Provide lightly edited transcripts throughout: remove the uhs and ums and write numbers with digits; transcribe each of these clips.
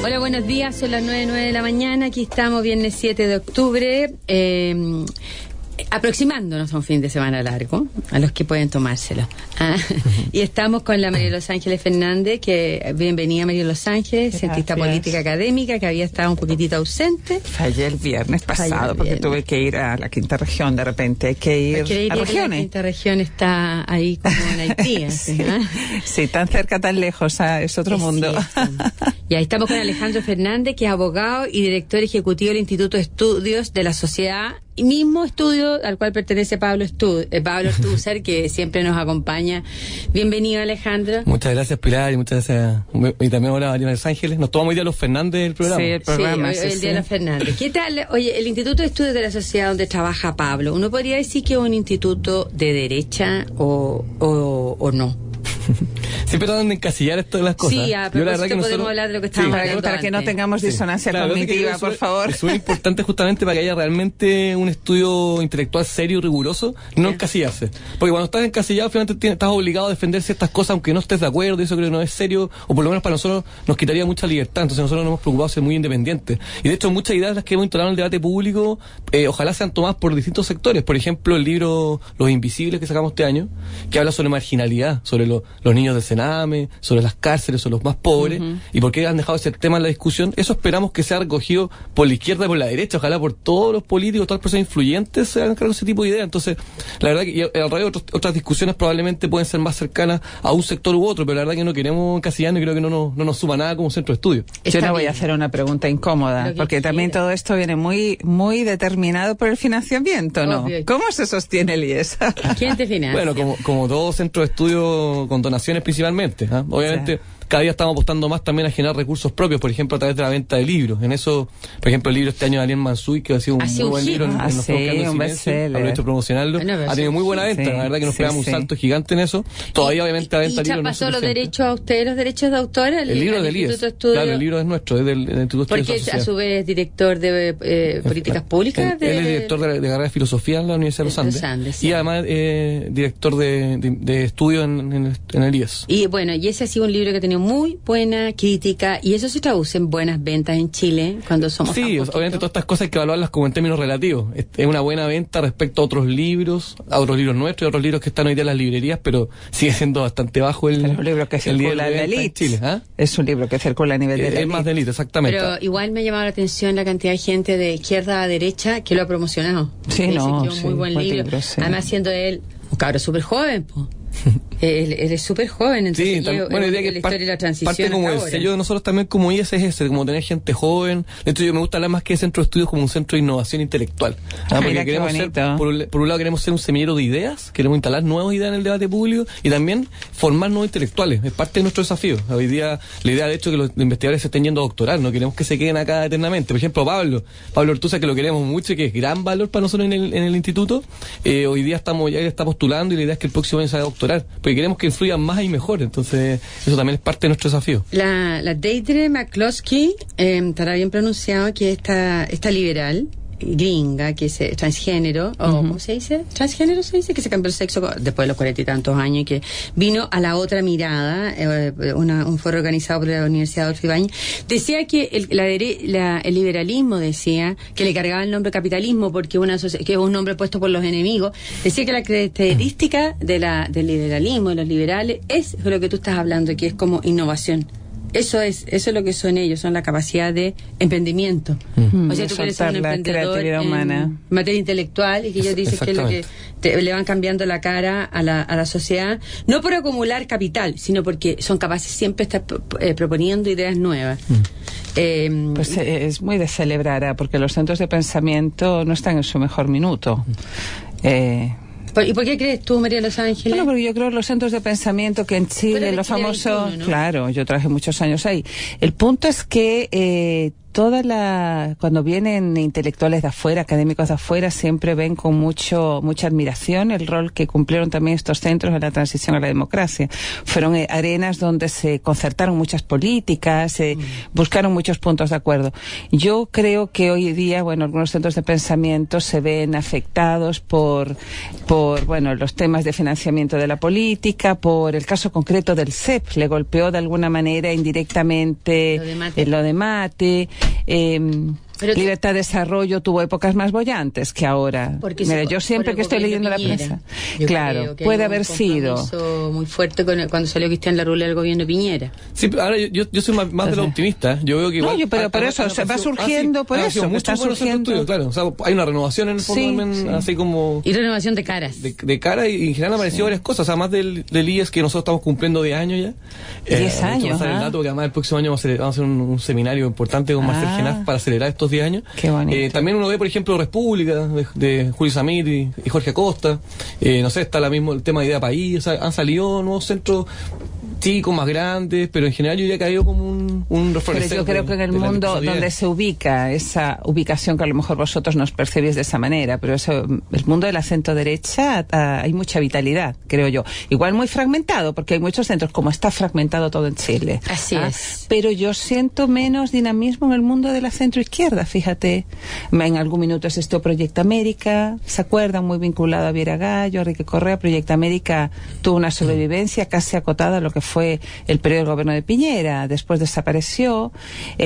Hola, buenos días, son las 9:09 de la mañana, aquí estamos, viernes 7 de octubre, aproximándonos a un fin de semana largo, a los que pueden tomárselo. Y estamos con la María Los Ángeles Fernández, que bienvenida María Los Ángeles, cientista política académica, que había estado un poquitito ausente. Fallé el viernes pasado porque tuve que ir a la quinta región, de repente hay que ir a regiones. La quinta región está ahí como en Haití. Sí, sí, tan cerca, tan lejos, es otro mundo. Y ahí estamos con Alejandro Fernández, que es abogado y director ejecutivo del Instituto de Estudios de la Sociedad, y mismo estudio al cual pertenece Pablo Stutzer, que siempre nos acompaña. Bienvenido, Alejandro. Muchas gracias, Pilar, y muchas gracias. Y también hola, María Los Ángeles. Nos tomamos hoy día los Fernández del programa. Sí, el programa. Sí, hoy el día de los Fernández. ¿Qué tal? Oye, el Instituto de Estudios de la Sociedad donde trabaja Pablo, ¿uno podría decir que es un instituto de derecha o no? Siempre tratan de encasillar esto de las cosas. Sí, a propósito podemos hablar de lo que estábamos hablando para que no tengamos disonancia cognitiva, por favor. Es muy importante justamente para que haya realmente un estudio intelectual serio y riguroso, no encasillarse. Porque cuando estás encasillado, finalmente estás obligado a defender ciertas cosas aunque no estés de acuerdo, y eso creo que no es serio, o por lo menos para nosotros nos quitaría mucha libertad. Entonces nosotros nos hemos preocupado de ser muy independientes. Y de hecho muchas ideas las que hemos instalado en el debate público, ojalá sean tomadas por distintos sectores. Por ejemplo, el libro Los Invisibles que sacamos este año, que habla sobre marginalidad, sobre los niños del Sename, sobre las cárceles, sobre los más pobres, y por qué han dejado ese tema en la discusión. Eso esperamos que sea recogido por la izquierda y por la derecha, ojalá por todos los políticos, todas las personas influyentes se hagan cargo de ese tipo de ideas. Entonces, la verdad que al revés, otras discusiones probablemente pueden ser más cercanas a un sector u otro, pero la verdad que no queremos encasillarnos y creo que no nos suma nada como centro de estudio. Yo no voy a hacer una pregunta incómoda, porque también todo esto viene muy muy determinado por el financiamiento, ¿no? Obvio. ¿Cómo se sostiene el IES? ¿Quién te financia? Bueno, como todo centro de estudio con donaciones principalmente, obviamente. Cada día estamos apostando más también a generar recursos propios, por ejemplo, a través de la venta de libros. En eso, por ejemplo, el libro este año de Alién Mansuy, que ha sido un muy buen libro, aprovecho de promocionarlo, ha tenido muy buena venta, la verdad que nos pegamos un salto gigante en eso. Todavía obviamente la venta de libros no es suficiente. ¿Y pasó los derechos a ustedes, los derechos de autor? El libro es del IES, claro, el libro es nuestro, es del Instituto de Estudios de la Sociedad. Porque a su vez es director de políticas públicas. Él es director de carrera de filosofía en la Universidad de los Andes, y además director de estudio en el IES. Y bueno, y ese ha sido un libro que ha tenido muy buena crítica, y eso se traduce en buenas ventas en Chile cuando somos tan poquitos. Obviamente todas estas cosas hay que evaluarlas como en términos relativos. Es una buena venta respecto a otros libros nuestros y a otros libros que están hoy día en las librerías, pero sigue siendo bastante bajo el libro que circula en la elite. Chile, es un libro que circula a nivel de la elite. Es más de elite, exactamente. Pero igual me ha llamado la atención la cantidad de gente de izquierda a derecha que lo ha promocionado. Sí, no, que es un muy buen libro. Además siendo él un cabro súper joven, pues. Él es súper joven, entonces bueno, diría que la historia y la transición parte como el sello de nosotros también como IES es ese, como tener gente joven. De hecho, yo me gusta hablar más que de centro de estudios como un centro de innovación intelectual, porque queremos ser, por un lado queremos ser un semillero de ideas, queremos instalar nuevas ideas en el debate público y también formar nuevos intelectuales, es parte de nuestro desafío. Hoy día la idea de hecho que los investigadores se estén yendo a doctorar, no queremos que se queden acá eternamente. Por ejemplo, Pablo Ortúzar, que lo queremos mucho y que es gran valor para nosotros en el instituto, hoy día ya está postulando, y la idea es que el próximo año se haga doctorar, porque queremos que influyan más y mejor. Entonces eso también es parte de nuestro desafío. La Deirdre McCloskey, estará bien pronunciado, que esta liberal gringa, que es transgénero, o ¿cómo se dice? Transgénero se dice, que se cambió el sexo después de los 40 y tantos años, y que vino a la otra mirada, un foro organizado por la Universidad Adolfo Ibáñez, decía que el liberalismo, decía que le cargaba el nombre capitalismo porque que es un nombre puesto por los enemigos. Decía que la característica del liberalismo, de los liberales, es lo que tú estás hablando, que es como innovación. Eso es lo que son ellos, son la capacidad de emprendimiento. O sea, tú quieres ser un emprendedor en materia intelectual, y que ellos dicen que es lo que le van cambiando la cara a la sociedad, no por acumular capital, sino porque son capaces siempre de estar proponiendo ideas nuevas. Pues es muy de celebrar, porque los centros de pensamiento no están en su mejor minuto. ¿Y por qué crees tú, María Los Ángeles? Bueno, porque yo creo que los centros de pensamiento que en Chile, los famosos... ¿no? Claro, yo trabajé muchos años ahí. El punto es que cuando vienen intelectuales de afuera, académicos de afuera, siempre ven con mucha admiración el rol que cumplieron también estos centros en la transición a la democracia. Fueron arenas donde se concertaron muchas políticas, se buscaron muchos puntos de acuerdo. Yo creo que hoy día, algunos centros de pensamiento se ven afectados por los temas de financiamiento de la política, por el caso concreto del CEP, le golpeó de alguna manera indirectamente lo de Mate. Libertad de Desarrollo tuvo épocas más bollantes que ahora. Mira, yo siempre que estoy leyendo la prensa, claro, puede haber sido muy fuerte cuando salió Cristian Larroulet del gobierno de Piñera. Sí, pero ahora yo soy más de lo optimista. Yo veo que igual, pero por eso va surgiendo, por eso está surgiendo. Claro, o sea, hay una renovación en el fondo, así como y renovación de caras. De cara, y en general han aparecido varias cosas, o sea, más del IES, que nosotros estamos cumpliendo 10 años ya. 10 años. El dato, que además el próximo año vamos a hacer un seminario importante con Marcel Genaz para acelerar estos 10 años. Qué bonito. También uno ve, por ejemplo, República de Julio Samit y Jorge Acosta. No sé, está el tema de Idea País. O sea, han salido nuevos centros chicos, más grandes, pero en general yo diría que ha ido como un refresco. Pero yo creo que en el mundo donde se ubica esa ubicación, que a lo mejor vosotros nos percibís de esa manera, pero el mundo de la centro derecha hay mucha vitalidad, creo yo. Igual muy fragmentado, porque hay muchos centros, como está fragmentado todo en Chile. Así es. Pero yo siento menos dinamismo en el mundo de la centro izquierda, fíjate. En algún minuto existió Proyecto América, ¿se acuerdan? Muy vinculado a Viera Gallo, a Enrique Correa. Proyecto América tuvo una sobrevivencia casi acotada a lo que fue el periodo del gobierno de Piñera, después desapareció.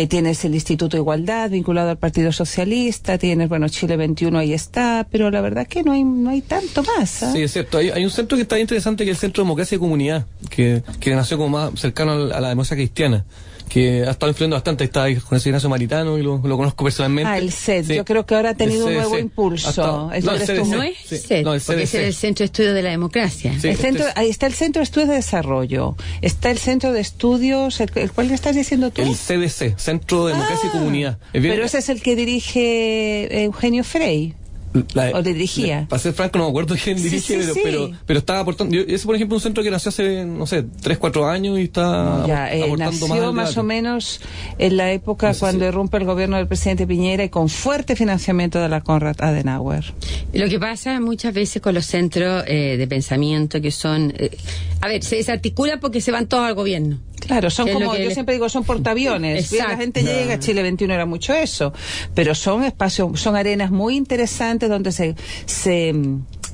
Tienes el Instituto de Igualdad vinculado al Partido Socialista, tienes, Chile 21 ahí está, pero la verdad que no hay tanto más. Sí, es cierto. Hay un centro que está interesante, que es el Centro de Democracia y Comunidad, que nació como más cercano a la democracia cristiana, que ha estado influyendo bastante. Está ahí con ese Ignacio Maritano y lo conozco personalmente. El CED, sí. Yo creo que ahora ha tenido un nuevo impulso. No es CED, porque es el Centro de Estudio de la Democracia. Sí, ahí está el Centro de Estudios de Desarrollo, está el Centro de Estudios, ¿el cuál le estás diciendo tú? El CDC, Centro de Democracia y Comunidad. Pero ese es el que dirige Eugenio Frey. ¿O le dirigía? Para ser franco, no me acuerdo quién dirige, pero estaba aportando. Ese, por ejemplo, un centro que nació hace, 3-4 años y está aportando nació más o menos en la época cuando irrumpe el gobierno del presidente Piñera y con fuerte financiamiento de la Konrad Adenauer. Lo que pasa muchas veces con los centros de pensamiento que son... se desarticulan porque se van todos al gobierno. Claro, son como, yo siempre digo, son portaaviones. Bien, la gente llega, Chile 21 era mucho eso, pero son espacios, son arenas muy interesantes donde se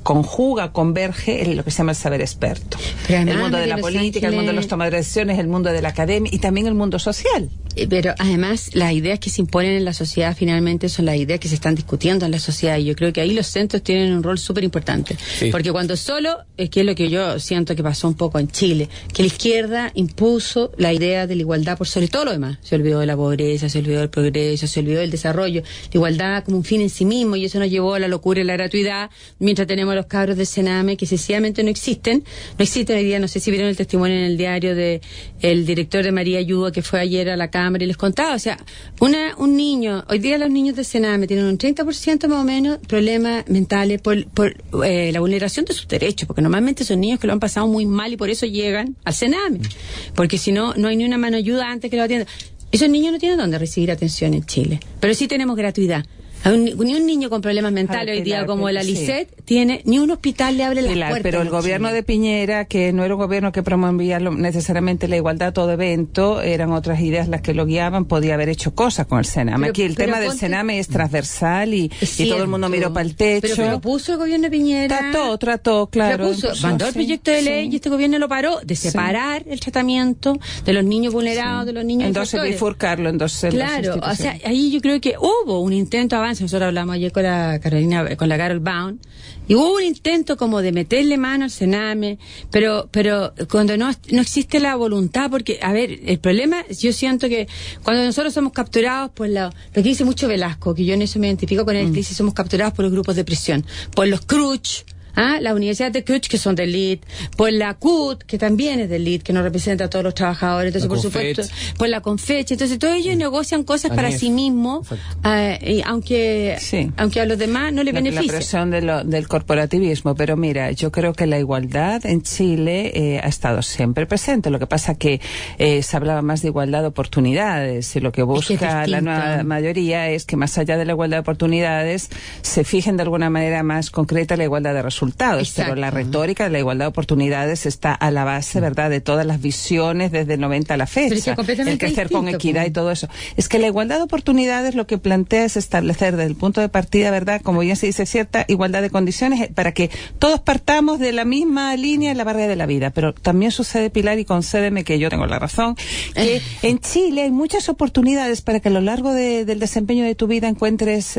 conjuga, converge en lo que se llama el saber experto. El mundo de la política, el mundo de los tomadores de decisiones, el mundo de la academia y también el mundo social. Pero además las ideas que se imponen en la sociedad finalmente son las ideas que se están discutiendo en la sociedad, y yo creo que ahí los centros tienen un rol súper importante. Sí. Porque cuando que es lo que yo siento que pasó un poco en Chile, que la izquierda impuso la idea de la igualdad por sobre todo lo demás. Se olvidó de la pobreza, se olvidó del progreso, se olvidó del desarrollo, la igualdad como un fin en sí mismo, y eso nos llevó a la locura y la gratuidad, mientras tenemos a los cabros del Sename que sencillamente no existen hoy día. No sé si vieron el testimonio en el diario de el director de María Ayuda, que fue ayer a la Cámara y les contaba, o sea, un niño, hoy día los niños del Sename tienen un 30% más o menos problemas mentales por la vulneración de sus derechos, porque normalmente son niños que lo han pasado muy mal y por eso llegan al Sename, porque si no, no hay ni una mano ayuda antes que lo atienda. Esos niños no tienen dónde recibir atención en Chile, pero sí tenemos gratuidad. Ni un niño con problemas mentales hoy día como el Alicet tiene, ni un hospital le abre las puertas. Pero el gobierno de Piñera, que no era un gobierno que promovía necesariamente la igualdad a todo evento, eran otras ideas las que lo guiaban, podía haber hecho cosas con el Sename. Aquí el tema del Sename es transversal y todo el mundo miró para el techo. Pero lo puso el gobierno de Piñera. Trató, claro. Mandó el proyecto de ley y este gobierno lo paró, de separar el tratamiento de los niños vulnerados, de los niños entonces bifurcarlo en dos. Claro, o sea, ahí yo creo que hubo un intento de avance. Nosotros hablamos ayer con la Carol Baum, y hubo un intento como de meterle mano al Sename, pero cuando no existe la voluntad, porque, a ver, el problema, yo siento que cuando nosotros somos capturados por lo que dice mucho Velasco, que yo en eso me identifico con él, que dice somos capturados por los grupos de presión, por los Cruz, Las universidades de Cruz, que son del LID, por la CUT, que también es del LID, que nos representa a todos los trabajadores, entonces por supuesto, por la CONFECH, entonces todos ellos negocian cosas para sí mismos, aunque a los demás no les beneficia. La presión del corporativismo, pero mira, yo creo que la igualdad en Chile ha estado siempre presente. Lo que pasa que se hablaba más de igualdad de oportunidades, y lo que busca la nueva mayoría es que más allá de la igualdad de oportunidades se fijen de alguna manera más concreta la igualdad de resultados. Exacto. Pero la retórica de la igualdad de oportunidades está a la base, ¿verdad?, de todas las visiones desde el 90 a la fecha. El crecer con equidad y todo eso. Es que la igualdad de oportunidades lo que plantea es establecer desde el punto de partida, ¿verdad?, como bien se dice, cierta igualdad de condiciones para que todos partamos de la misma línea en la barrera de la vida. Pero también sucede, Pilar, y concédeme que yo tengo la razón, que en Chile hay muchas oportunidades para que a lo largo del desempeño de tu vida encuentres,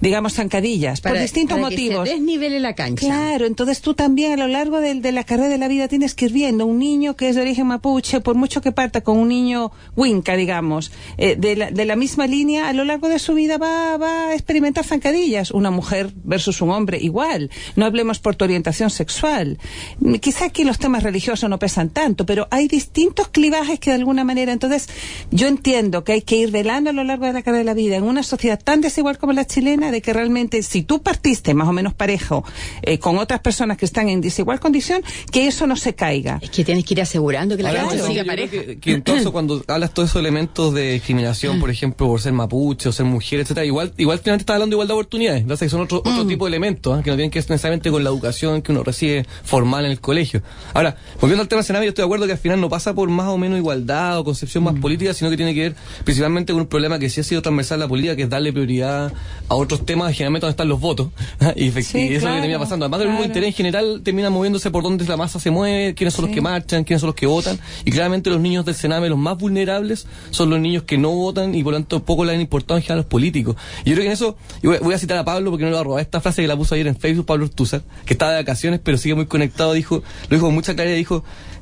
digamos, zancadillas, por distintos motivos. Que se desnivele la cancha. Claro, entonces tú también a lo largo de la carrera de la vida tienes que ir viendo un niño que es de origen mapuche, por mucho que parta con un niño huinca, digamos, de la misma línea, a lo largo de su vida va a experimentar zancadillas. Una mujer versus un hombre, igual. No hablemos por tu orientación sexual. Quizá aquí los temas religiosos no pesan tanto, pero hay distintos clivajes que de alguna manera, entonces yo entiendo que hay que ir velando a lo largo de la carrera de la vida en una sociedad tan desigual como la chilena, de que realmente si tú partiste más o menos parejo con otras personas que están en desigual condición, que eso no se caiga. Es que tienes que ir asegurando que la gente siga pareja. Que entonces cuando hablas todos esos elementos de discriminación, por ejemplo, por ser mapuche o ser mujer, etcétera, igual finalmente estás hablando de igualdad de oportunidades. Entonces que son otro tipo de elementos, que no tienen que ver necesariamente con la educación que uno recibe formal en el colegio. Ahora, volviendo al tema Sename, yo estoy de acuerdo que al final no pasa por más o menos igualdad o concepción más política, sino que tiene que ver principalmente con un problema que sí ha sido transversal en la política, que es darle prioridad a otros temas, generalmente donde están los votos. Y eso es lo que termina pasando. Además del mismo interés en general, termina moviéndose por donde la masa se mueve, quiénes son los que marchan, quiénes son los que votan. Y claramente los niños del Sename, los más vulnerables, son los niños que no votan y por lo tanto poco le han importado en general a los políticos. Y yo creo que en eso, voy a citar a Pablo porque no lo voy a robar, esta frase que la puso ayer en Facebook, Pablo Ortúzar, que estaba de vacaciones pero sigue muy conectado, lo dijo con mucha claridad,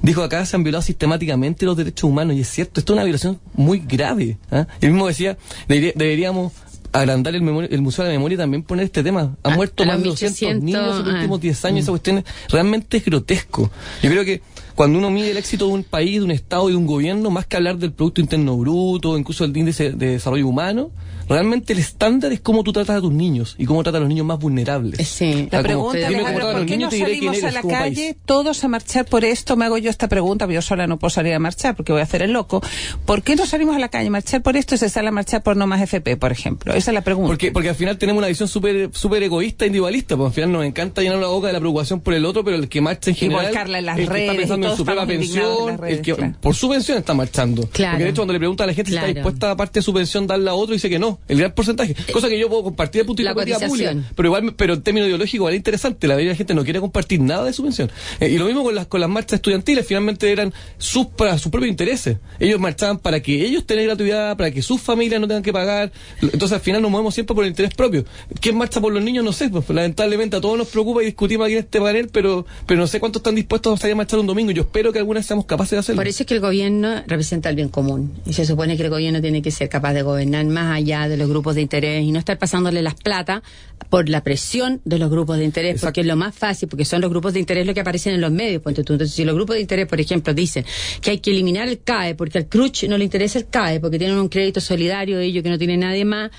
dijo acá se han violado sistemáticamente los derechos humanos, y es cierto, esto es una violación muy grave. Él mismo decía, deberíamos agrandar el Museo de la Memoria y también poner este tema. Han muerto más de 200 niños en los últimos 10 años, esa cuestión realmente es grotesco. Yo creo que cuando uno mide el éxito de un país, de un Estado y de un gobierno, más que hablar del Producto Interno Bruto, incluso del índice de desarrollo humano, realmente el estándar es cómo tú tratas a tus niños y cómo tratas a los niños más vulnerables. Sí. La pregunta, Alejandro, ¿por qué no salimos a la calle todos a marchar por esto? Me hago yo esta pregunta, porque yo sola no puedo salir a marchar porque voy a hacer el loco. ¿Por qué no salimos a la calle a marchar por esto y se sale a marchar por no más FP, por ejemplo? Esa es la pregunta. Porque al final tenemos una visión súper egoísta, individualista, porque al final nos encanta llenar la boca de la preocupación por el otro, pero el que marcha en general, y volcarla en las el que redes, está pensando en su propia pensión, el que por su pensión está marchando. Claro. Porque de hecho cuando le pregunta a la gente si está dispuesta a parte de su pensión darla a otro, dice que no, el gran porcentaje, cosa que yo puedo compartir de punto de vista pública, pero en términos ideológicos es interesante, la mayoría de la gente no quiere compartir nada de su pensión. Y lo mismo con las marchas estudiantiles, finalmente eran para sus propios intereses. Ellos marchaban para que ellos tengan gratuidad, para que sus familias no tengan que pagar. Entonces al final nos movemos siempre por el interés propio. ¿Quién marcha por los niños? No sé, pues lamentablemente a todos nos preocupa y discutimos aquí en este panel, pero no sé cuántos están dispuestos a salir a marchar un domingo. Yo espero que algunas seamos capaces de hacerlo. Por eso es que el gobierno representa el bien común, y se supone que el gobierno tiene que ser capaz de gobernar más allá de los grupos de interés y no estar pasándole las plata por la presión de los grupos de interés. Exacto. Porque es lo más fácil, porque son los grupos de interés los que aparecen en los medios. Entonces, si los grupos de interés, por ejemplo, dicen que hay que eliminar el CAE porque al CRUCH no le interesa el CAE, porque tienen un crédito solidario ellos que no tiene nadie más,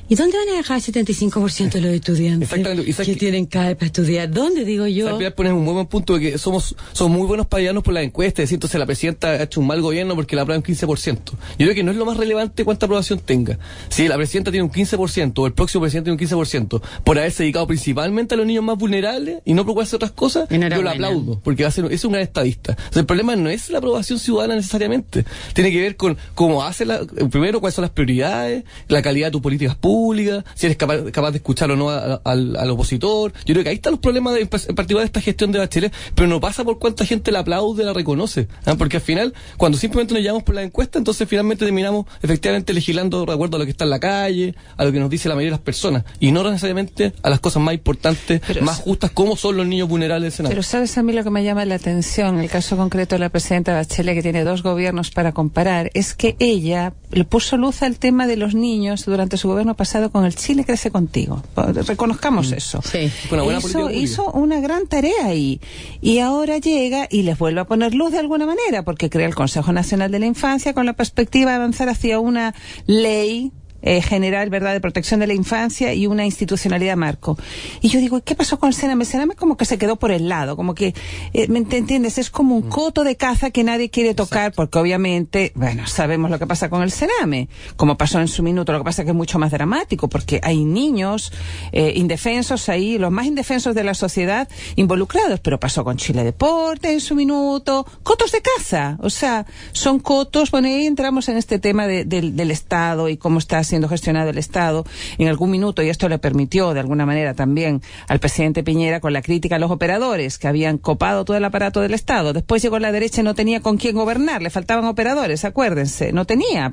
¿y dónde van a dejar el 75% de los estudiantes que tienen CAE para estudiar? ¿Dónde, digo yo? Pones un muy buen punto de que somos muy buenos para llevarnos por las encuestas, decir, entonces la presidenta ha hecho un mal gobierno porque la aprueba un 15%. Yo creo que no es lo más relevante cuánta aprobación tenga. Si la presidenta tiene un 15% o el próximo presidente tiene un 15%, por haberse dedicado principalmente a los niños más vulnerables y no preocuparse de otras cosas, yo lo aplaudo, porque es un gran estadista. O sea, el problema no es la aprobación ciudadana necesariamente, tiene que ver con cómo hace primero cuáles son las prioridades, la calidad de tus políticas públicas, si eres capaz de escuchar o no al opositor. Yo creo que ahí están los problemas en particular de esta gestión de Bachelet, pero no pasa por cuánta gente la aplaude, la reconoce, porque al final, cuando simplemente nos llevamos por la encuesta, entonces finalmente terminamos efectivamente legislando de acuerdo a lo que está en la calle, a lo que nos dice la mayoría de las personas, y no necesariamente a las cosas más importantes, más justas, como son los niños vulnerables del Senado. Pero ¿sabes a mí lo que me llama la atención? El caso concreto de la presidenta Bachelet, que tiene dos gobiernos para comparar, es que ella le puso luz al tema de los niños durante su gobierno pasado con el Chile Crece Contigo. Reconozcamos eso. Sí. Hizo una gran tarea ahí. Y ahora llega y les vuelve a poner luz de alguna manera, porque crea el Consejo Nacional de la Infancia con la perspectiva de avanzar hacia una ley general, ¿verdad?, de protección de la infancia y una institucionalidad marco. Y yo digo, ¿qué pasó con el Sename? El Sename como que se quedó por el lado, como que, ¿me entiendes? Es como un coto de caza que nadie quiere tocar. Exacto. Porque obviamente, bueno, sabemos lo que pasa con el Sename, como pasó en su minuto. Lo que pasa es que es mucho más dramático, porque hay niños indefensos ahí, los más indefensos de la sociedad involucrados, pero pasó con Chile Deporte en su minuto, cotos de caza, o sea, son cotos. Bueno, y ahí entramos en este tema del Estado y cómo está siendo gestionado el Estado en algún minuto, y esto le permitió de alguna manera también al presidente Piñera con la crítica a los operadores que habían copado todo el aparato del Estado. Después llegó la derecha y no tenía con quién gobernar, le faltaban operadores, acuérdense, no tenía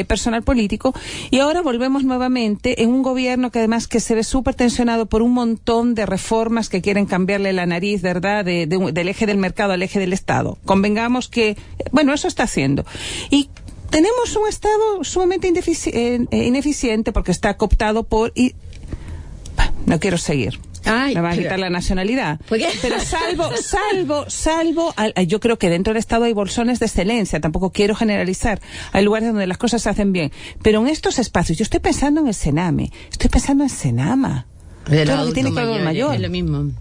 personal político, y ahora volvemos nuevamente en un gobierno que además que se ve súper tensionado por un montón de reformas que quieren cambiarle la nariz, ¿verdad?, del eje del mercado al eje del Estado. Convengamos que, bueno, eso está haciendo. Y tenemos un Estado sumamente ineficiente porque está cooptado por... No quiero seguir. Ay, me van a quitar la nacionalidad. Pero salvo, yo creo que dentro del Estado hay bolsones de excelencia, tampoco quiero generalizar. Hay lugares donde las cosas se hacen bien. Pero en estos espacios, yo estoy pensando en el Sename, estoy pensando en Senama. Todo lo que tiene que ver con el mayor. Es lo mismo.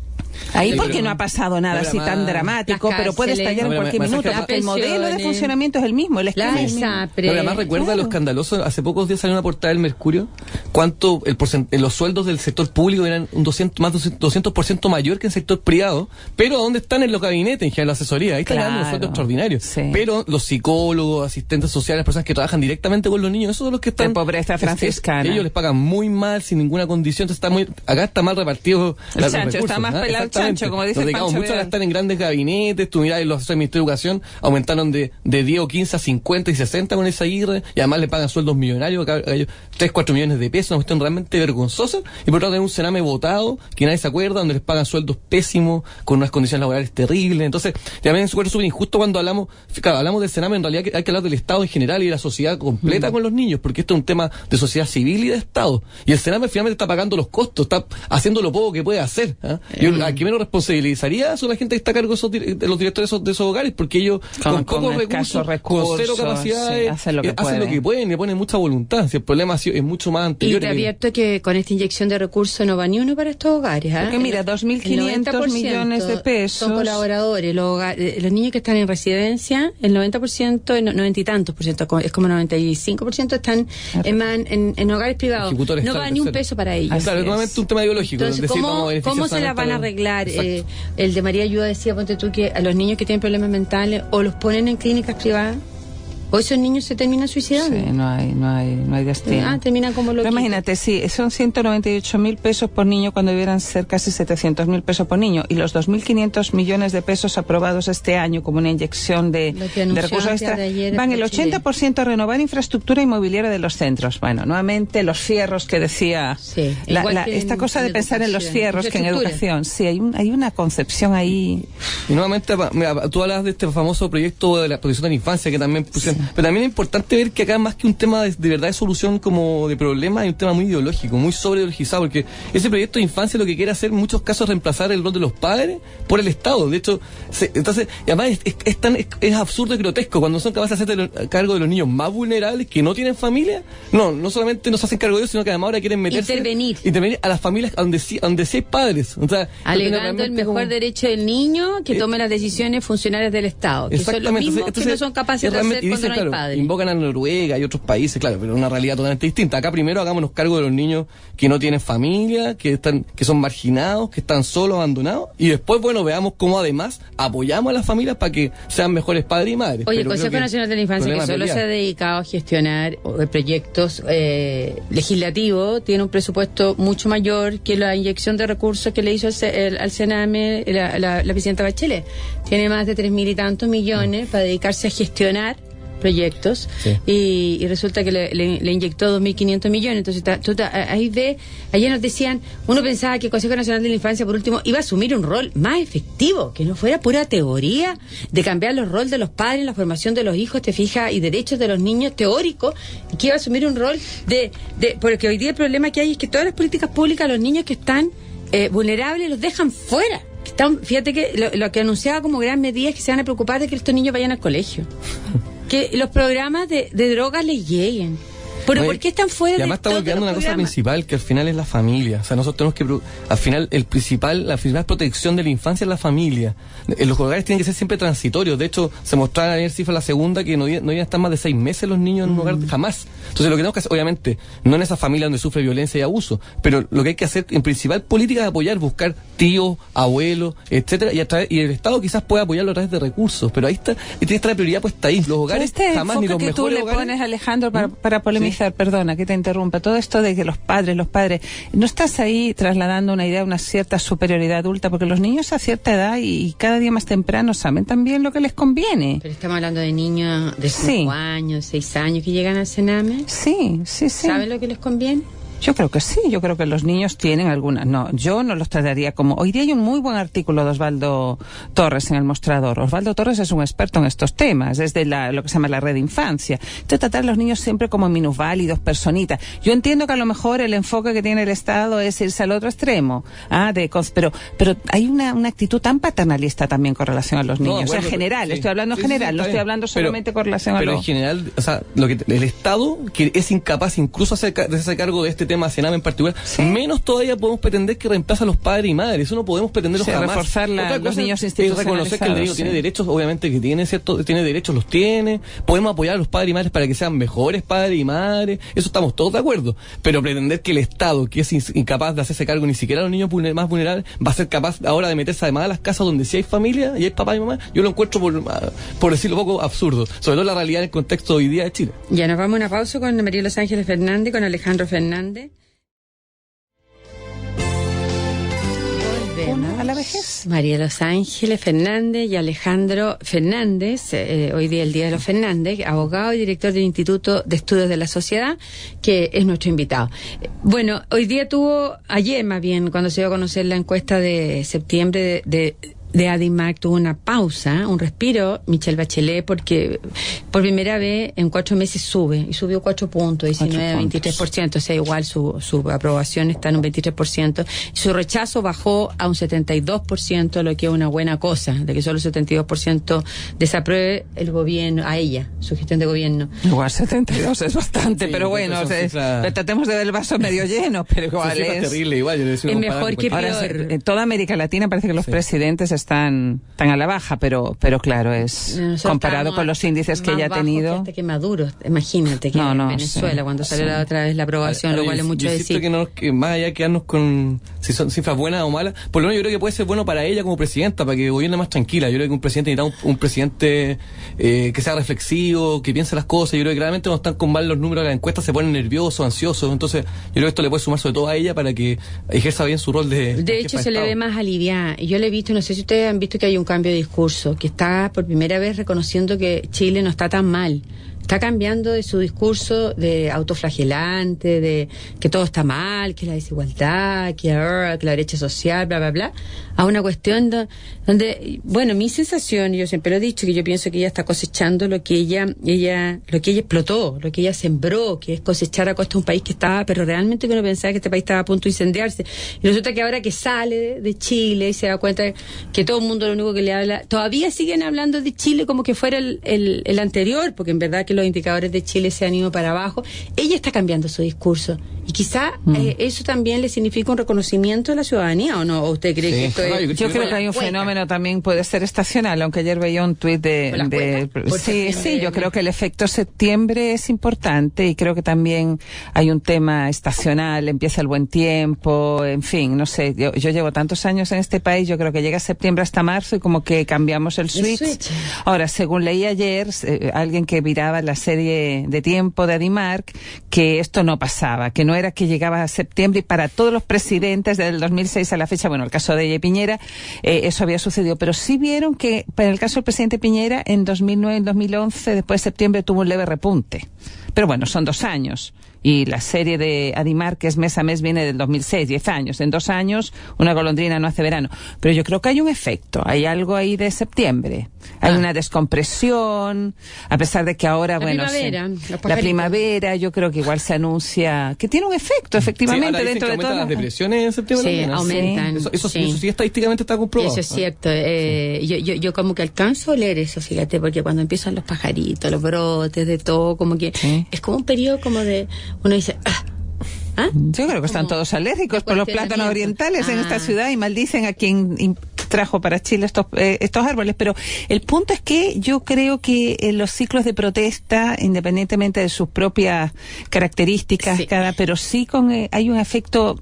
Ahí porque no ha pasado nada así tan dramático, pero puede estallar en cualquier minuto, porque el modelo de funcionamiento es el mismo, el esquema es el mismo. Pero además recuerda lo escandaloso, hace pocos días salió una portada del Mercurio, cuánto los sueldos del sector público eran más de 200% mayor que en el sector privado, pero ¿dónde están en los gabinetes, en general la asesoría? Ahí están dando los sueldos extraordinarios. Sí. Pero los psicólogos, asistentes sociales, personas que trabajan directamente con los niños, esos son los que están... De pobreza franciscana. Ellos les pagan muy mal, sin ninguna condición, entonces acá está mal repartido el chancho, está más pelado chancho, como dice nos dedicamos mucho a estar en grandes gabinetes. Tú mirás, los Ministerio de Educación aumentaron de 10 o 15 a 50 y 60 con esa Aguirre, y además le pagan sueldos millonarios, 3-4 millones de pesos, una cuestión realmente vergonzosa. Y por otro lado tenemos un Sename votado, que nadie se acuerda, donde les pagan sueldos pésimos, con unas condiciones laborales terribles. Entonces, también es súper injusto cuando hablamos del Sename, en realidad hay que hablar del Estado en general y de la sociedad completa con los niños, porque esto es un tema de sociedad civil y de Estado. Y el Sename finalmente está pagando los costos, está haciendo lo poco que puede hacer. Yo aquí menos responsabilizaría a la gente que está a cargo de los directores de esos hogares, porque ellos con pocos recursos, con cero capacidades, sí, hacen lo que pueden, le ponen mucha voluntad. Si el problema es mucho más anterior. Y te advierto que con esta inyección de recursos no va ni uno para estos hogares. Porque mira, 2.500 millones de pesos. Son colaboradores. Los niños que están en residencia, el 90%, 90 y tantos por ciento, es como 95% están en hogares privados. No va ni un peso para ellos. Claro, es nuevamente un tema ideológico. Entonces, ¿cómo se las van a arreglar? El de María Ayuda decía, ponte tú, que a los niños que tienen problemas mentales o los ponen en clínicas privadas o esos niños se terminan suicidando. Sí, no hay destino. Terminan como lo. Imagínate, sí, son 198.000 pesos por niño cuando debieran ser casi 700.000 pesos por niño, y los 2.500 millones de pesos aprobados este año como una inyección de recursos extra van el 80% a renovar infraestructura inmobiliaria de los centros. Bueno, nuevamente los fierros que decía, esta cosa de pensar en los fierros que en educación. Sí, hay una concepción ahí. Y nuevamente, mira, tú hablas de este famoso proyecto de la protección de la infancia que también pusieron. Pero también es importante ver que acá, más que un tema de verdad de solución como de problema, hay un tema muy ideológico, muy sobreideologizado, porque ese proyecto de infancia lo que quiere hacer en muchos casos es reemplazar el rol de los padres por el Estado. De hecho, entonces, y además es absurdo y grotesco cuando son capaces de hacerse cargo de los niños más vulnerables que no tienen familia. No solamente no se hacen cargo de ellos, sino que además ahora quieren intervenir a las familias donde sí hay padres. O sea, alegando el mejor derecho del niño que tome las decisiones funcionarias del Estado, que son los mismos que no son capaces de hacer cuando no hay padres. Invocan a Noruega y otros países, claro, pero es una realidad totalmente distinta. Acá primero hagámonos cargo de los niños que no tienen familia, que son marginados, que están solos, abandonados, y después, bueno, veamos cómo además apoyamos a las familias para que sean mejores padres y madres. Oye, el Consejo Nacional de la Infancia, que solo se ha dedicado a gestionar proyectos legislativos, tiene un presupuesto mucho mayor que la inyección de recursos que le hizo al Sename la presidenta Bachelet. Tiene más de 3.000 y tantos millones para dedicarse a gestionar proyectos, y resulta que le inyectó 2.500 millones. Entonces, ahí ayer nos decían, uno pensaba que el Consejo Nacional de la Infancia, por último, iba a asumir un rol más efectivo, que no fuera pura teoría de cambiar los roles de los padres, la formación de los hijos, te fijas, y derechos de los niños, teórico, y que iba a asumir un rol porque hoy día el problema que hay es que todas las políticas públicas, los niños que están vulnerables los dejan fuera. Fíjate que lo que anunciaba como gran medida es que se van a preocupar de que estos niños vayan al colegio, que los programas de drogas les lleguen. Pero ¿por qué están fuera de además estamos olvidando una cosa principal, que al final es la familia. O sea, nosotros tenemos que, al final, la principal protección de la infancia es la familia. Los hogares tienen que ser siempre transitorios. De hecho, se mostraba ayer cifra la segunda que no iban a estar más de 6 meses los niños en un hogar, jamás. Entonces lo que tenemos que hacer, obviamente, no en esa familia donde sufre violencia y abuso, pero lo que hay que hacer en principal política es apoyar, buscar tíos, abuelos, etcétera, y el Estado quizás pueda apoyarlo a través de recursos, pero ahí está, y tiene que estar la prioridad puesta ahí. Los hogares jamás, ni los mejores hogares. Tú le pones, Alejandro, para polemizar, perdona que te interrumpa, todo esto de que los padres, ¿no estás ahí trasladando una idea, una cierta superioridad adulta? Porque los niños a cierta edad y cada día más temprano saben también lo que les conviene. Pero estamos hablando de niños de 5 años, 6 años que llegan al Sename. Sí. ¿Saben lo que les conviene? Yo creo que sí, yo creo que los niños tienen algunas. No, yo no los trataría como... Hoy día hay un muy buen artículo de Osvaldo Torres en El Mostrador. Osvaldo Torres es un experto en estos temas, desde lo que se llama la red de infancia. Entonces, tratar a los niños siempre como minusválidos, personitas. Yo entiendo que a lo mejor el enfoque que tiene el Estado es irse al otro extremo, pero hay una actitud tan paternalista también con relación a los niños. No, bueno, en general, sí. estoy hablando en general, no estoy hablando solamente con relación a los... Pero en general, o sea, el Estado, que es incapaz incluso de hacerse cargo de este tema Sename en particular, menos todavía podemos pretender que reemplaza a los padres y madres. Eso no podemos pretenderlo jamás. Reforzar los niños institucionalizados. Es reconocer que el niño tiene derechos, obviamente que tiene derechos, los tiene. Podemos apoyar a los padres y madres para que sean mejores padres y madres. Eso estamos todos de acuerdo. Pero pretender que el Estado, que es incapaz de hacerse cargo ni siquiera a los niños más vulnerables, va a ser capaz ahora de meterse además a las casas donde sí hay familia y hay papá y mamá, yo lo encuentro, por decirlo poco, absurdo. Sobre todo la realidad en el contexto hoy día de Chile. Ya nos vamos a una pausa con María Los Ángeles Fernández, con Alejandro Fernández. A la vejez. María Los Ángeles Fernández y Alejandro Fernández, hoy día el Día de los Fernández, abogado y director del Instituto de Estudios de la Sociedad, que es nuestro invitado. Bueno, hoy día ayer más bien, cuando se dio a conocer la encuesta de septiembre de ADIMARC, tuvo una pausa, un respiro, Michelle Bachelet, porque por primera vez en 4 meses subió 4 puntos, 19 a 23%, o sea, igual su aprobación está en un 23%, y su rechazo bajó a un 72%, lo que es una buena cosa, de que solo el 72% desapruebe el gobierno, a ella, su gestión de gobierno. Igual 72 es bastante, pero bueno, tratemos de ver el vaso medio lleno, pero igual es terrible, igual, es mejor que peor. Ahora, en toda América Latina parece que los presidentes están a la baja, pero claro, es comparado con los índices que ella ha tenido. Que Maduro, imagínate que en Venezuela, cuando salió la otra vez la aprobación, lo cual es mucho decir. Que más allá de quedarnos con si son cifras buenas o malas, por lo menos yo creo que puede ser bueno para ella como presidenta, para que gobierne más tranquila. Yo creo que un presidente necesita un presidente que sea reflexivo, que piense las cosas. Yo creo que claramente no están con mal los números de las encuestas, se ponen nerviosos, ansiosos. Entonces, yo creo que esto le puede sumar sobre todo a ella para que ejerza bien su rol de hecho, se le ve más aliviada. Y yo le he visto, no sé si ustedes han visto que hay un cambio de discurso, que está por primera vez reconociendo que Chile no está tan mal. Está cambiando de su discurso de autoflagelante, de que todo está mal, que la desigualdad, que la brecha social, bla, bla, bla, a una cuestión donde, bueno, mi sensación, yo siempre lo he dicho, que yo pienso que ella está cosechando lo que ella explotó, lo que ella sembró, que es cosechar a costa de un país que estaba, pero realmente que uno pensaba que este país estaba a punto de incendiarse. Y resulta que ahora que sale de Chile y se da cuenta que todo el mundo lo único que le habla, todavía siguen hablando de Chile como que fuera el anterior, porque en verdad que los indicadores de Chile se han ido para abajo. Ella está cambiando su discurso y quizá eso también le significa un reconocimiento de la ciudadanía, ¿o no? ¿O usted cree que esto es...? Yo creo que hay un fenómeno también, puede ser estacional, aunque ayer veía un tuit yo creo que el efecto septiembre es importante y creo que también hay un tema estacional, empieza el buen tiempo, en fin, no sé, yo llevo tantos años en este país, yo creo que llega septiembre hasta marzo y como que cambiamos el switch. Ahora, según leí ayer, alguien que miraba la serie de Tiempo de ADIMARC, que esto no pasaba, que no era que llegaba a septiembre, y para todos los presidentes desde el 2006 a la fecha, bueno, el caso de ella y Piñera, eso había sucedido, pero sí vieron que para el caso del presidente Piñera en 2009, en 2011, después de septiembre tuvo un leve repunte. Pero bueno, son 2 años. Y la serie de Adimar, que es mes a mes, viene del 2006, 10 años. En 2 años, una golondrina no hace verano. Pero yo creo que hay un efecto, hay algo ahí de septiembre. Hay una descompresión, a pesar de que ahora, la primavera, yo creo que igual se anuncia que tiene un efecto, efectivamente, dentro de todo. Las depresiones en septiembre. Sí, aumentan. Eso sí estadísticamente está comprobado. Eso es cierto. Yo como que alcanzo a leer eso, fíjate, porque cuando empiezan los pajaritos, los brotes, de todo, como que es como un periodo como de... Uno dice, yo creo que están todos alérgicos por los plátanos orientales en esta ciudad y maldicen a quien trajo para Chile estos árboles. Pero el punto es que yo creo que los ciclos de protesta, independientemente de sus propias características, pero sí hay un efecto.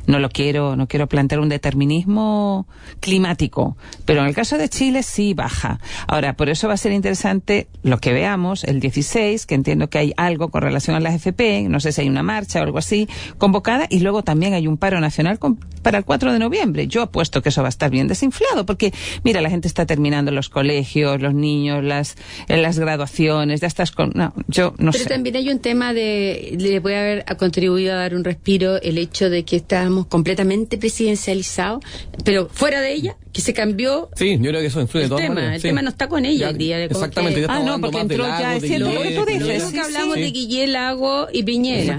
No quiero plantear un determinismo climático, pero en el caso de Chile sí baja. Ahora, por eso va a ser interesante lo que veamos el 16, que entiendo que hay algo con relación a las FP, no sé si hay una marcha o algo así convocada, y luego también hay un paro nacional para el 4 de noviembre. Yo apuesto que eso va a estar bien desinflado, porque mira, la gente está terminando los colegios, los niños, las graduaciones, ya estás yo no sé. Pero también hay un tema le puede haber contribuido a dar un respiro el hecho de que estábamos completamente presidencializados, pero fuera de ella, que se cambió. Sí, yo creo que eso influye de todas maneras. El tema no está con ella el día. Exactamente. Porque entró ya, es cierto lo que tú dices. Lo que hablamos de Guillén, Lago y Piñera.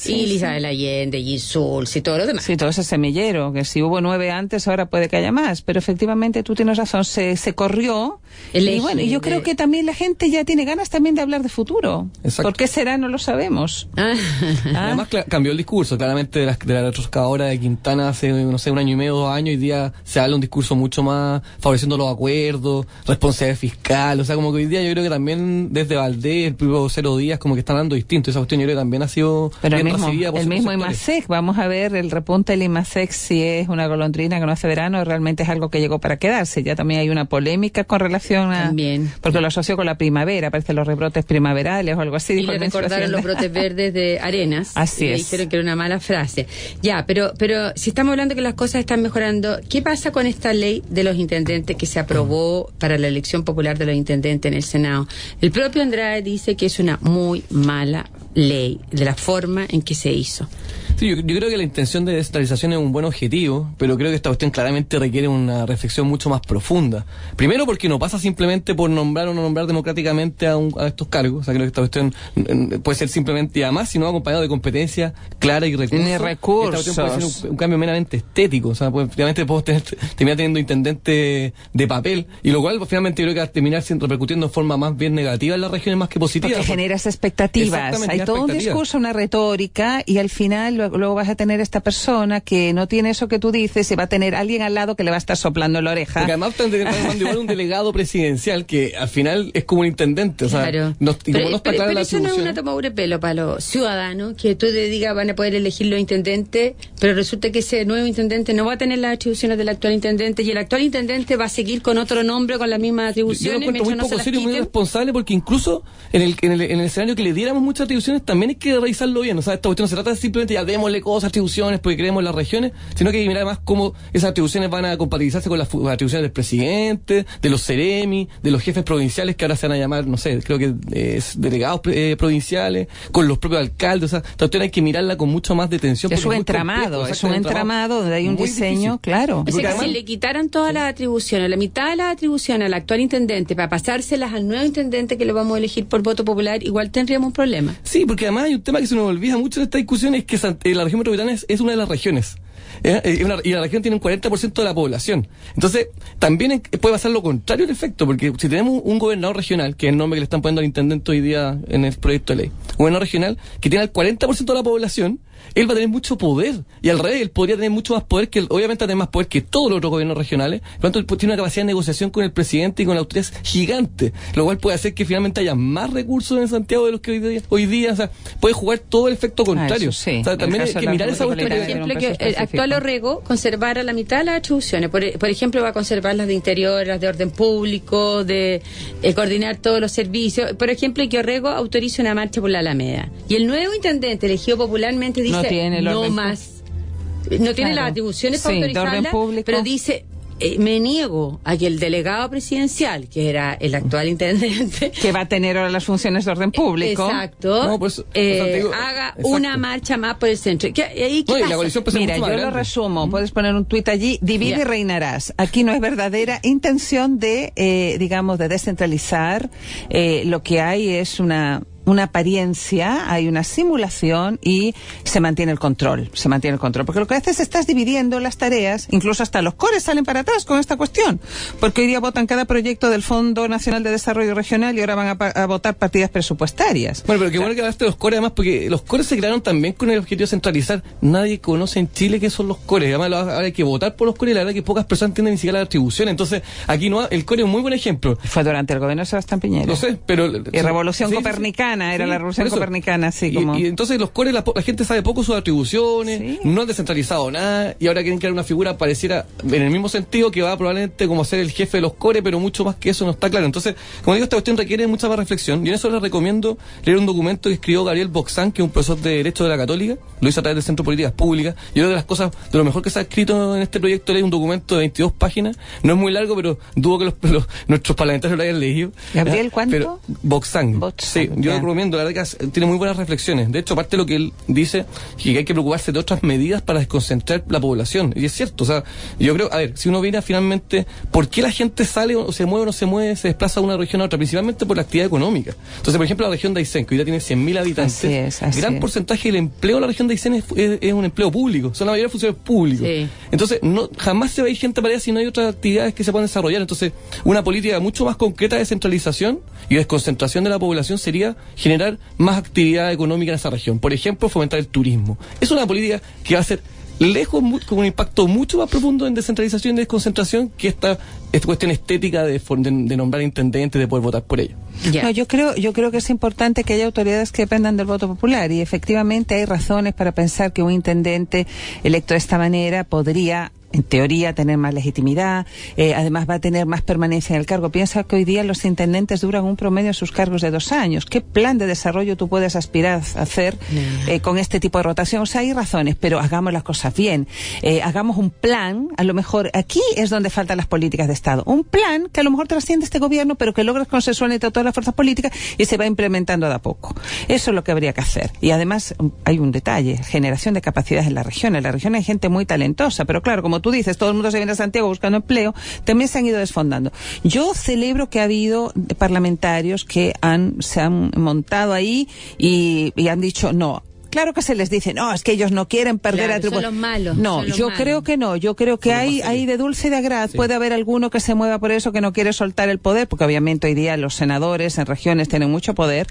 Y Isabel Allende, y Sulz y todo lo demás. Sí, todo ese semillero, que si hubo 9 antes, ahora puede que haya más, pero efectivamente tú tienes razón, se corrió. Y bueno, yo creo que también la gente ya tiene ganas también de hablar de futuro. Exacto. ¿Por qué será? No lo sabemos. Además cambió el discurso, claramente de la retroscadora de Quintana hace, no sé, 1 año y medio, 2 años, hoy día se habla un discurso mucho más favoreciendo los acuerdos, responsabilidad fiscal, o sea, como que hoy día yo creo que también desde Valdés, el propio 0 Días, como que están dando distinto, esa cuestión yo creo que también ha sido pero bien recibida por el mismo IMASEC, vamos a ver el repunte del IMASEC, si es una golondrina que no hace verano, realmente es algo que llegó para quedarse. Ya también hay una polémica con relación a... También. Porque lo asoció con la primavera, parece los rebrotes primaverales o algo así. Y le recordaron los brotes verdes de Arenas. Así y es. Le dijeron que era una mala frase. Ya, pero si estamos hablando que las cosas están mejorando, ¿qué pasa con esta ley de los intendentes que se aprobó para la elección popular de los intendentes en el Senado? El propio Andrade dice que es una muy mala ley, de la forma en que se hizo. Sí, yo creo que la intención de descentralización es un buen objetivo, pero creo que esta cuestión claramente requiere una reflexión mucho más profunda. Primero porque no pasa simplemente por nombrar o no nombrar democráticamente a estos cargos, o sea, creo que esta cuestión puede ser simplemente, y además si no acompañado de competencia clara y recursos. Ni recursos. Esta cuestión puede ser un cambio meramente estético, o sea, finalmente podemos terminar teniendo intendentes de papel, y lo cual finalmente yo creo que va a terminar repercutiendo en forma más bien negativa en las regiones más que positiva. Porque generas expectativas, hay todo un discurso, una retórica, y al final luego vas a tener esta persona que no tiene eso que tú dices y va a tener alguien al lado que le va a estar soplando en la oreja. Porque además están mandando igual un delegado presidencial que al final es como un intendente, o sea, claro. Pero eso no es una tomadura de pelo para los ciudadanos, que tú te digas van a poder elegir los intendentes, pero resulta que ese nuevo intendente no va a tener las atribuciones del actual intendente, y el actual intendente va a seguir con otro nombre, con las mismas atribuciones. Yo lo encuentro muy poco serio y muy irresponsable, porque incluso en el escenario que le diéramos muchas atribuciones también hay que revisarlo bien. O sea, esta cuestión no se trata de simplemente ya démosle cosas, atribuciones porque creemos en las regiones, sino que hay que mirar además cómo esas atribuciones van a compatibilizarse con las atribuciones del presidente, de los CEREMI, de los jefes provinciales que ahora se van a llamar, no sé, creo que delegados provinciales, con los propios alcaldes. O sea, esta cuestión hay que mirarla con mucho más detención. Es un entramado, donde hay un diseño, difícil. Claro. O sea, que si le quitaran todas las atribuciones, la mitad de las atribuciones al actual intendente para pasárselas al nuevo intendente que lo vamos a elegir por voto popular, igual tendríamos un problema. Sí, porque además hay un tema que se nos olvida mucho en esta discusión, es que la región metropolitana es una de las regiones. Y la región tiene un 40% de la población. Entonces, también puede pasar lo contrario el efecto, porque si tenemos un gobernador regional, que es el nombre que le están poniendo al intendente hoy día en el proyecto de ley, un gobernador regional que tiene el 40% de la población, él va a tener mucho poder. Y al revés, él podría tener mucho más poder obviamente va a tener más poder que todos los otros gobiernos regionales. Por lo tanto, él tiene una capacidad de negociación con el presidente y con la autoridad gigante, lo cual puede hacer que finalmente haya más recursos en Santiago de los que hoy día, o sea, puede jugar todo el efecto contrario. Sí. O sea, también hay que mirar esa cuestión. Por ejemplo, que el actual Orrego conservara la mitad de las atribuciones. Por ejemplo, va a conservar las de interior, las de orden público, de coordinar todos los servicios. Por ejemplo, que Orrego autorice una marcha por la Alameda. Y el nuevo intendente, elegido popularmente, dice no más. No tiene las atribuciones para autorizarla, pero dice... me niego a que el delegado presidencial, que era el actual intendente, que va a tener ahora las funciones de orden público, exacto, haga una marcha más por el centro. ¿Y la coalición mira, yo lo resumo, puedes poner un tuit allí, divide y reinarás. Aquí no es verdadera intención de, digamos, de descentralizar. Lo que hay es una apariencia, hay una simulación y se mantiene el control, porque lo que haces es estás dividiendo las tareas, incluso hasta los cores salen para atrás con esta cuestión, porque hoy día votan cada proyecto del Fondo Nacional de Desarrollo Regional y ahora van a votar partidas presupuestarias. Bueno, pero qué bueno que hablaste de los cores, además, porque los cores se crearon también con el objetivo de centralizar. Nadie conoce en Chile qué son los cores, además ahora hay que votar por los cores y la verdad que pocas personas entienden ni siquiera la atribución, entonces aquí no, el core es un muy buen ejemplo. Fue durante el gobierno de Sebastián Piñera. No sé, pero... Y Revolución Copernicana. Era la revolución copernicana, así como... Y entonces los cores, la gente sabe poco sus atribuciones, no han descentralizado nada, y ahora quieren crear una figura pareciera, en el mismo sentido, que va probablemente como ser el jefe de los cores, pero mucho más que eso no está claro. Entonces, como digo, esta cuestión requiere mucha más reflexión, y en eso les recomiendo leer un documento que escribió Gabriel Boxán, que es un profesor de Derecho de la Católica, lo hizo a través del Centro de Políticas Públicas. Yo creo que de las cosas, de lo mejor que se ha escrito en este proyecto, es un documento de 22 páginas, no es muy largo, pero dudo que nuestros parlamentarios lo hayan leído. ¿Gabriel cuánto? Pero, Boxán. Sí, yo lo recomiendo, la verdad que tiene muy buenas reflexiones. De hecho, aparte de lo que él dice, que hay que preocuparse de otras medidas para desconcentrar la población. Y es cierto, o sea, yo creo, a ver, si uno mira finalmente, ¿por qué la gente sale o se mueve o no se mueve, se desplaza de una región a otra? Principalmente por la actividad económica. Entonces, por ejemplo, la región de Aysén, que hoy día tiene 100.000 habitantes, gran porcentaje del empleo de la región de Aysén es un empleo público, son la mayoría de funcionarios públicos. Sí. Entonces, jamás se va a ir gente para allá si no hay otras actividades que se puedan desarrollar. Entonces, una política mucho más concreta de descentralización y desconcentración de la población sería generar más actividad económica en esa región. Por ejemplo, fomentar el turismo. Es una política que va a ser lejos, con un impacto mucho más profundo en descentralización y desconcentración que esta cuestión estética de nombrar intendentes, de poder votar por ellos. Yeah. No, yo creo que es importante que haya autoridades que dependan del voto popular, y efectivamente hay razones para pensar que un intendente electo de esta manera podría, en teoría, tener más legitimidad, además va a tener más permanencia en el cargo. Piensa que hoy día los intendentes duran un promedio en sus cargos de 2 años. ¿Qué plan de desarrollo tú puedes aspirar a hacer con este tipo de rotación? O sea, hay razones, pero hagamos las cosas bien. Hagamos un plan, a lo mejor aquí es donde faltan las políticas de Estado. Un plan que a lo mejor trasciende este gobierno, pero que logres consensuar entre todas las fuerzas políticas y se va implementando de a poco. Eso es lo que habría que hacer. Y además hay un detalle, generación de capacidades en la región. En la región hay gente muy talentosa, pero claro, como tú dices, todo el mundo se viene a Santiago buscando empleo, también se han ido desfondando. Yo celebro que ha habido parlamentarios que se han montado ahí y han dicho no. Claro que se les dice, no, es que ellos no quieren perder atributos. Son los malos. No, yo creo que no. Yo creo que hay de dulce y de agraz. Sí. Puede haber alguno que se mueva por eso, que no quiere soltar el poder, porque obviamente hoy día los senadores en regiones tienen mucho poder,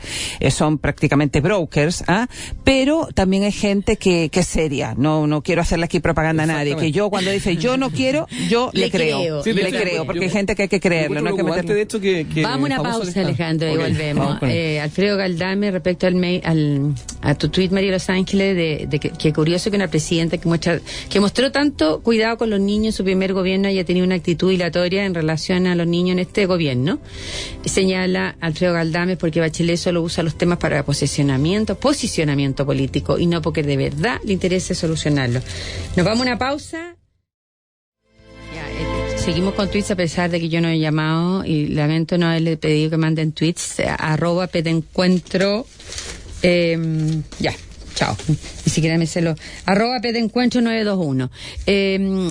son prácticamente brokers, pero también hay gente que es seria. No quiero hacerle aquí propaganda a nadie. Que yo cuando dice yo no quiero, yo le creo. Sí, le creo, porque hay gente que hay que creerlo. No hay que meterle. De hecho, que vamos a una pausa, Alejandro, y volvemos. Alfredo Galdame, respecto a tu tweet, María Los Ángeles, que curioso que una presidenta que mostró tanto cuidado con los niños en su primer gobierno haya tenido una actitud dilatoria en relación a los niños en este gobierno. Señala Alfredo Galdame porque Bachelet solo usa los temas para posicionamiento político y no porque de verdad le interese solucionarlo. Nos vamos a una pausa. Seguimos con tweets a pesar de que yo no he llamado y lamento no haberle pedido que manden tweets @pedencuentro. Chao. Ni siquiera me celo. @pedencuentro 921.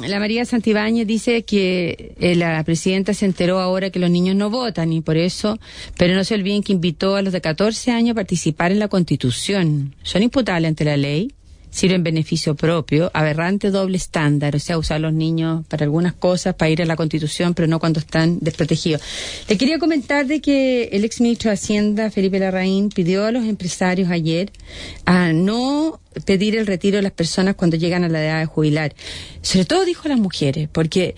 La María Santibáñez dice que la presidenta se enteró ahora que los niños no votan y por eso, pero no se olviden que invitó a los de 14 años a participar en la Constitución. Son imputables ante la ley. sirve en beneficio propio, aberrante doble estándar, o sea, usar a los niños para algunas cosas, para ir a la Constitución, pero no cuando están desprotegidos. Le quería comentar de que el exministro de Hacienda, Felipe Larraín, pidió a los empresarios ayer a no pedir el retiro de las personas cuando llegan a la edad de jubilar. Sobre todo dijo a las mujeres, porque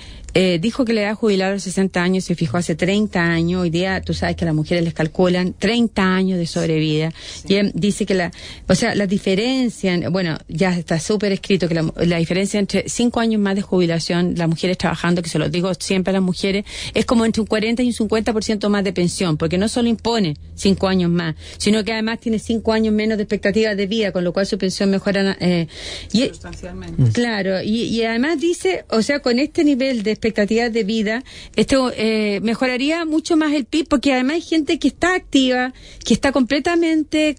dijo que la edad de jubilar a los 60 años se fijó hace 30 años. Hoy día tú sabes que a las mujeres les calculan 30 años de sobrevida. Sí. Y dice que la diferencia, bueno, ya está súper escrito que la diferencia entre 5 años más de jubilación, las mujeres trabajando, que se lo digo siempre a las mujeres, es como entre un 40 y un 50% más de pensión, porque no solo impone 5 años más, sino que además tiene 5 años menos de expectativa de vida, con lo cual su pensión mejora sustancialmente. Claro, y además dice, o sea, con este nivel de expectativa de vida, esto mejoraría mucho más el PIB, porque además hay gente que está activa, que está completamente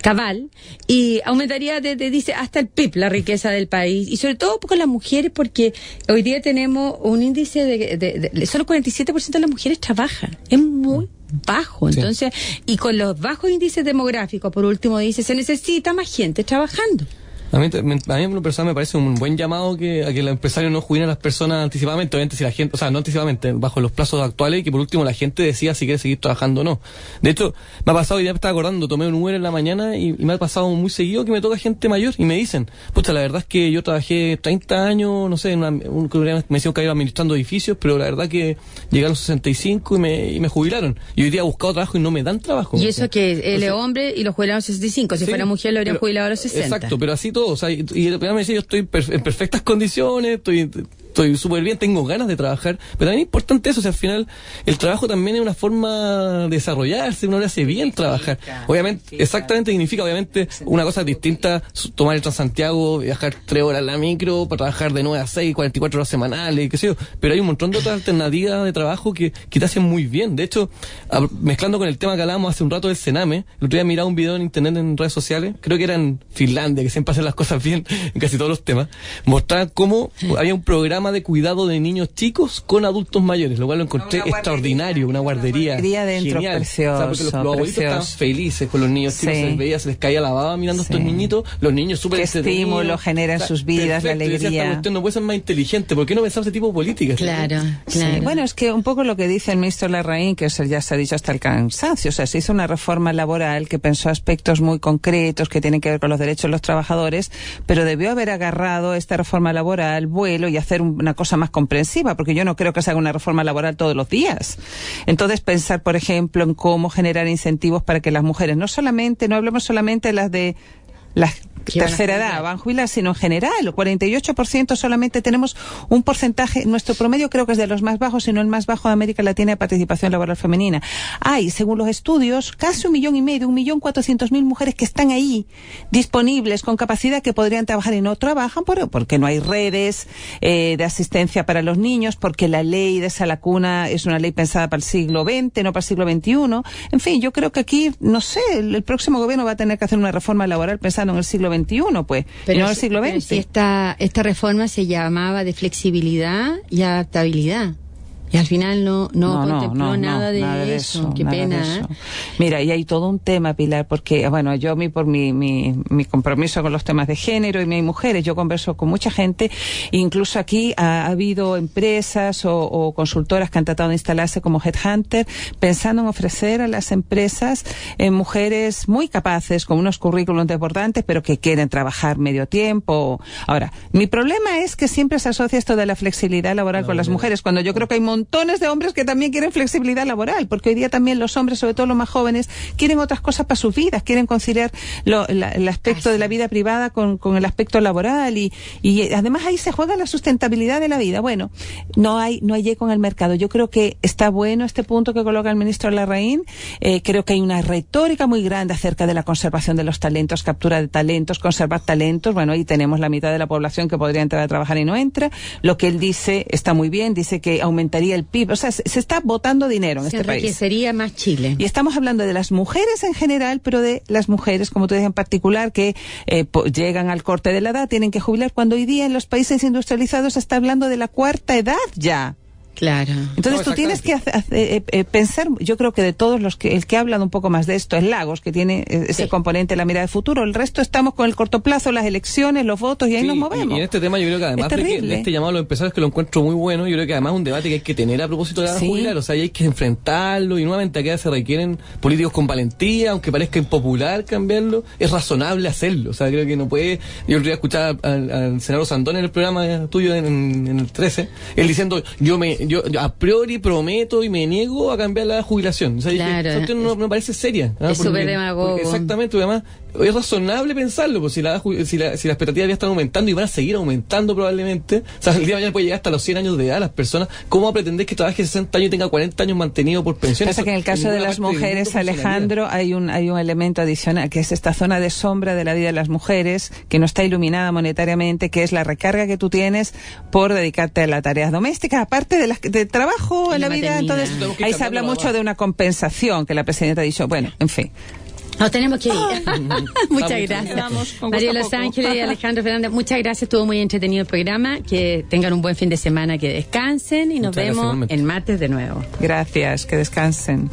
cabal, y aumentaría, dice, hasta el PIB, la riqueza del país, y sobre todo con las mujeres, porque hoy día tenemos un índice de solo 47% de las mujeres trabajan, es muy bajo, entonces, sí. Y con los bajos índices demográficos, por último dice, se necesita más gente trabajando. A mí en lo personal me parece un buen llamado a que los empresarios no jubilen a las personas anticipadamente, obviamente si la gente, o sea, no anticipadamente, bajo los plazos actuales, y que por último la gente decida si quiere seguir trabajando o no. De hecho, me ha pasado, hoy día me estaba acordando, tomé un Uber en la mañana y me ha pasado muy seguido que me toca gente mayor y me dicen, pucha, la verdad es que yo trabajé 30 años, no sé, me hicieron caer administrando edificios, pero la verdad que llegué a los 65 y me jubilaron. Y hoy día he buscado trabajo y no me dan trabajo. Y eso que él es hombre y lo jubilaron a los 65, si fuera mujer lo habrían jubilado a los 60. Exacto, pero así todo. O sea, y el primero me decía, yo estoy en perfectas condiciones, estoy súper bien, tengo ganas de trabajar, pero también es importante eso, o sea, al final el trabajo también es una forma de desarrollarse, uno le hace bien trabajar. Obviamente, exactamente significa, obviamente, una cosa distinta, tomar el Transantiago, viajar 3 horas en la micro, para trabajar de 9 a 6, 44 horas semanales, qué sé yo, pero hay un montón de otras alternativas de trabajo que te hacen muy bien. De hecho, mezclando con el tema que hablábamos hace un rato del Sename, el otro día miraba un video en internet, en redes sociales, creo que era en Finlandia, que siempre hacen las cosas bien en casi todos los temas, mostraban cómo había un programa de cuidado de niños chicos con adultos mayores, lo cual lo encontré extraordinario, una guardería dentro, genial. Precioso, o sea, porque los abuelitos estaban felices con los niños chicos, se les caía la baba mirando a estos niñitos, los niños súper entretenidos. Qué estímulo genera en sus vidas, la alegría. Decía, esta cuestión no puede ser más inteligente, ¿por qué no pensamos ese tipo de políticas? Claro. Sí. Bueno, es que un poco lo que dice el ministro Larraín, que ya se ha dicho hasta el cansancio, o sea, se hizo una reforma laboral que pensó aspectos muy concretos que tienen que ver con los derechos de los trabajadores, pero debió haber agarrado esta reforma laboral vuelo y hacer una cosa más comprensiva, porque yo no creo que se haga una reforma laboral todos los días. Entonces, pensar, por ejemplo, en cómo generar incentivos para que las mujeres, no hablemos solamente de las de las tercera edad van a jubilar, sino en general, el 48% solamente tenemos un porcentaje, nuestro promedio creo que es de los más bajos, sino el más bajo de América Latina de participación laboral femenina. Hay, según los estudios, casi 1,5 millones, 1.400.000 mujeres que están ahí, disponibles, con capacidad, que podrían trabajar y no trabajan porque no hay redes de asistencia para los niños, porque la ley de esa lacuna es una ley pensada para el siglo XX, no para el siglo XXI. En fin, yo creo que aquí, no sé, el próximo gobierno va a tener que hacer una reforma laboral pensando en el siglo XXI, pues, pero no el siglo XX. Si esta reforma se llamaba de flexibilidad y adaptabilidad. Y al final no contempló nada de eso. Qué pena. Mira, y hay todo un tema, Pilar, porque, bueno, yo por mi compromiso con los temas de género y mis mujeres, yo converso con mucha gente, incluso aquí ha habido empresas o consultoras que han tratado de instalarse como headhunter, pensando en ofrecer a las empresas mujeres muy capaces, con unos currículums desbordantes, pero que quieren trabajar medio tiempo. Ahora, mi problema es que siempre se asocia esto de la flexibilidad laboral con las mujeres, cuando yo creo que hay montones de hombres que también quieren flexibilidad laboral, porque hoy día también los hombres, sobre todo los más jóvenes, quieren otras cosas para sus vidas, quieren conciliar el aspecto de la vida privada con el aspecto laboral y además ahí se juega la sustentabilidad de la vida. Bueno, no hay eco en el mercado. Yo creo que está bueno este punto que coloca el ministro Larraín. Creo que hay una retórica muy grande acerca de la conservación de los talentos, captura de talentos, conservar talentos. Bueno, ahí tenemos la mitad de la población que podría entrar a trabajar y no entra. Lo que él dice está muy bien, dice que aumentaría el PIB, o sea, se está botando dinero en este país. Se enriquecería más Chile. Y estamos hablando de las mujeres en general, pero de las mujeres, como tú dices, en particular, que llegan al corte de la edad, tienen que jubilar, cuando hoy día en los países industrializados se está hablando de la cuarta edad ya. Claro. Entonces No, tú tienes que pensar, yo creo que de todos los que, el que ha hablado un poco más de esto es Lagos, que tiene ese componente de la mirada de futuro. El resto estamos con el corto plazo, las elecciones, los votos, y ahí nos movemos. Y en este tema yo creo que además de este llamado a los empresarios, que lo encuentro muy bueno, yo creo que además es un debate que hay que tener a propósito de la edad jubilar, o sea, hay que enfrentarlo, y nuevamente acá se requieren políticos con valentía, aunque parezca impopular cambiarlo, es razonable hacerlo. O sea, creo que no puede. Yo el otro día escuchaba al senador Sandón en el programa tuyo en el 13, él diciendo, yo a priori prometo y me niego a cambiar la jubilación. O sea, claro, esa cuestión no me parece seria. Es súper demagogo. Exactamente, además es razonable pensarlo, pues si las expectativas ya están aumentando y van a seguir aumentando probablemente, o sea, el día de mañana puede llegar hasta los 100 años de edad las personas. ¿Cómo pretendés que trabaje 60 años y tenga 40 años mantenido por pensión? Pasa que en el caso de las mujeres, Alejandro, hay un elemento adicional, que es esta zona de sombra de la vida de las mujeres, que no está iluminada monetariamente, que es la recarga que tú tienes por dedicarte a las tareas domésticas, aparte de trabajo en la vida. Entonces, ahí se habla mucho de una compensación que la presidenta ha dicho. Bueno, en fin. Nos tenemos que ir. Muchas gracias. María Los Ángeles y Alejandro Fernández, muchas gracias. Estuvo muy entretenido el programa. Que tengan un buen fin de semana, que descansen y nos vemos el martes de nuevo. Gracias, que descansen.